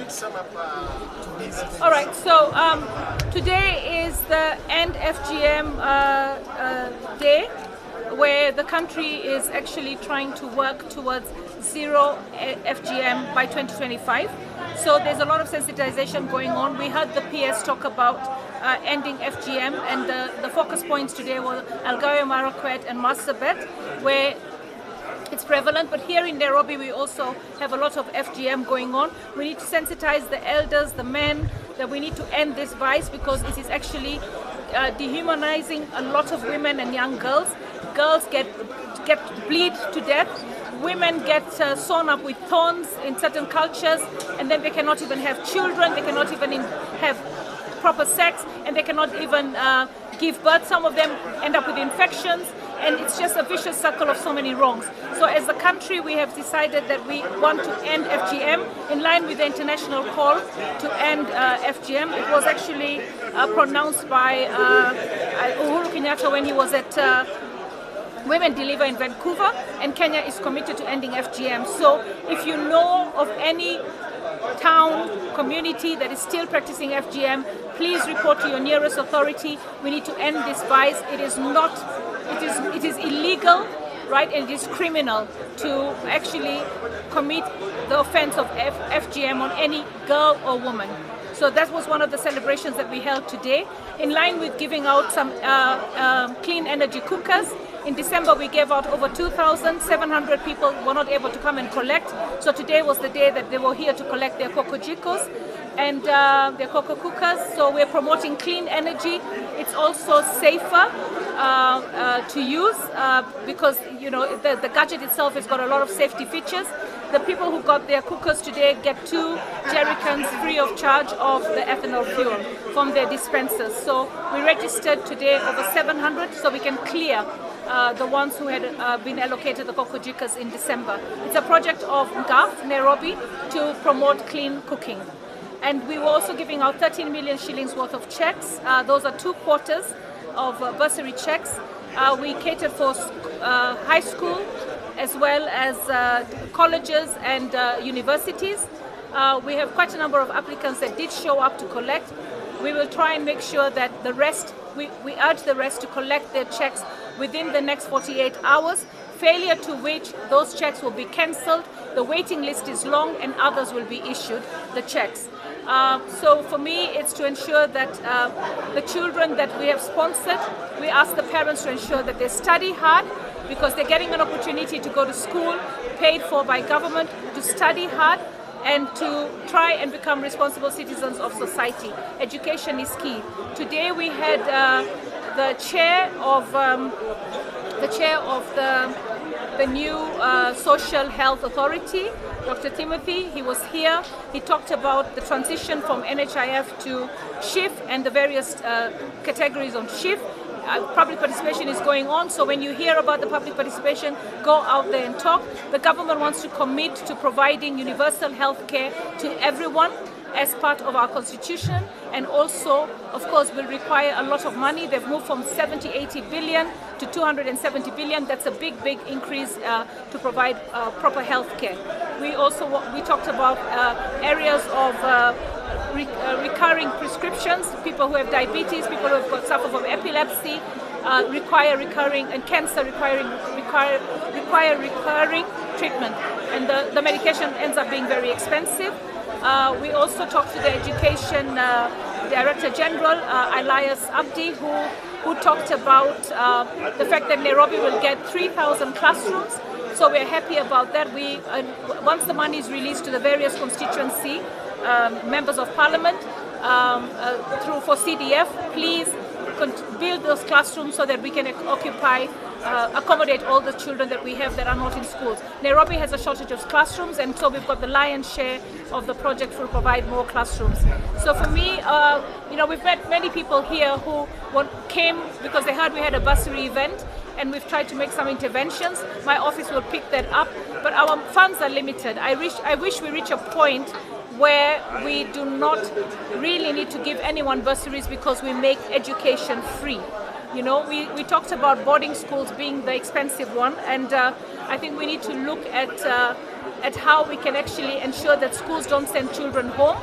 please sum up today's event. All right, so today is the End FGM day, where the country is actually trying to work towards zero FGM by 2025. So there's a lot of sensitization going on. We heard the PS talk about ending FGM, and the focus points today were Elgeyo Marakwet and Marsabit, where it's prevalent. But here in Nairobi, we also have a lot of FGM going on. We need to sensitize the elders, the men, that we need to end this vice, because it is actually dehumanizing a lot of women and young girls. Girls bleed to death. Women get sewn up with thorns in certain cultures, and then they cannot even have children. They cannot even have proper sex, and they cannot even give birth. Some of them end up with infections, and it's just a vicious circle of so many wrongs. So as a country, we have decided that we want to end FGM in line with the international call to end FGM. It was actually pronounced by Uhuru Kenyatta when he was at Women Deliver in Vancouver, and Kenya is committed to ending FGM. So if you know of any town, community that is still practicing FGM, please report to your nearest authority. We need to end this vice. It is illegal, right? And it is criminal to actually commit the offense of FGM on any girl or woman. So that was one of the celebrations that we held today, in line with giving out some clean energy cookers. In December, we gave out over 2,700 people were not able to come and collect. So today was the day that they were here to collect their cocoa jikos and their cocoa cookers. So we're promoting clean energy. It's also safer to use because the gadget itself has got a lot of safety features. The people who got their cookers today get 2 jerrycans free of charge of the ethanol fuel from their dispensers. So we registered today over 700, so we can clear the ones who had been allocated the cocoa jikas in December. It's a project of GAF, Nairobi, to promote clean cooking. And we were also giving out 13 million shillings worth of checks. Those are 2 quarters of bursary checks. We catered for high school as well as colleges and universities. We have quite a number of applicants that did show up to collect. We will try and make sure that the rest, we urge the rest to collect their checks within the next 48 hours, failure to which those checks will be cancelled. The waiting list is long and others will be issued the checks. So for me, it's to ensure that the children that we have sponsored, we ask the parents to ensure that they study hard, because they're getting an opportunity to go to school, paid for by government, to study hard and to try and become responsible citizens of society. Education is key. Today we had the chair of the new Social Health Authority, Dr. Timothy. He was here. He talked about the transition from NHIF to SHIF and the various categories on SHIF. Public participation is going on, so when you hear about the public participation, go out there and talk. The government wants to commit to providing universal health care to everyone as part of our constitution, and also, of course, will require a lot of money. They've moved from 80 billion to 270 billion. That's a big increase to provide proper health care. We talked about areas of recurring prescriptions. People who have diabetes, people who have suffer from epilepsy, require recurring, and cancer require recurring treatment, and the medication ends up being very expensive. We also talked to the Education Director General, Elias Abdi, who talked about the fact that Nairobi will get 3,000 classrooms. So we're happy about that. Once the money is released to the various constituency members of parliament for CDF, please build those classrooms so that we can accommodate all the children that we have that are not in schools. Nairobi has a shortage of classrooms, and so we've got the lion's share of the project to provide more classrooms. So for me, we've met many people here who came because they heard we had a bursary event, and we've tried to make some interventions. My office will pick that up, but our funds are limited. I wish we reach a point where we do not really need to give anyone bursaries because we make education free. We talked about boarding schools being the expensive one, and I think we need to look at at how we can actually ensure that schools don't send children home.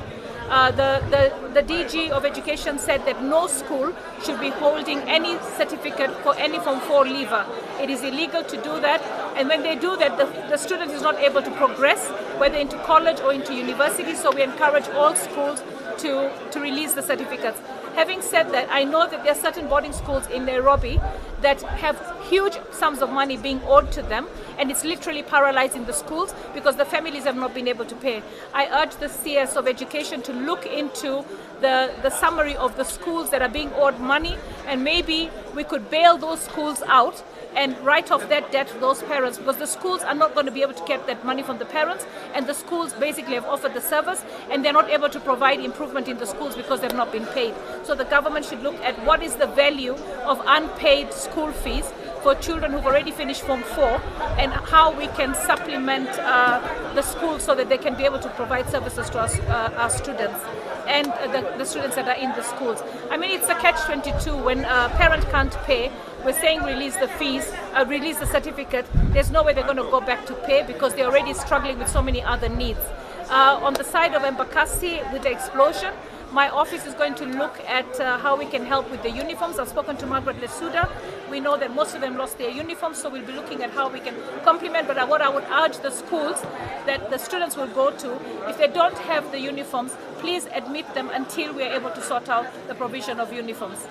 The DG of Education said that no school should be holding any certificate for any Form 4 leaver. It is illegal to do that, and when they do that, the student is not able to progress, whether into college or into university, so we encourage all schools to release the certificates. Having said that, I know that there are certain boarding schools in Nairobi that have huge sums of money being owed to them, and it's literally paralyzing the schools because the families have not been able to pay. I urge the CS of Education to look into the summary of the schools that are being owed money, and maybe we could bail those schools out and write off that debt to those parents, because the schools are not going to be able to get that money from the parents, and the schools basically have offered the service and they're not able to provide improvement in the schools because they've not been paid. So the government should look at what is the value of unpaid school fees for children who've already finished Form 4, and how we can supplement the schools so that they can be able to provide services to our students and the students that are in the schools. I mean, it's a catch-22. When a parent can't pay, we're saying release the fees, release the certificate. There's no way they're going to go back to pay because they're already struggling with so many other needs. On the side of Embakasi, with the explosion, my office is going to look at how we can help with the uniforms. I've spoken to Margaret Lesuda. We know that most of them lost their uniforms, so we'll be looking at how we can complement. But what I would urge the schools that the students will go to, if they don't have the uniforms, please admit them until we are able to sort out the provision of uniforms.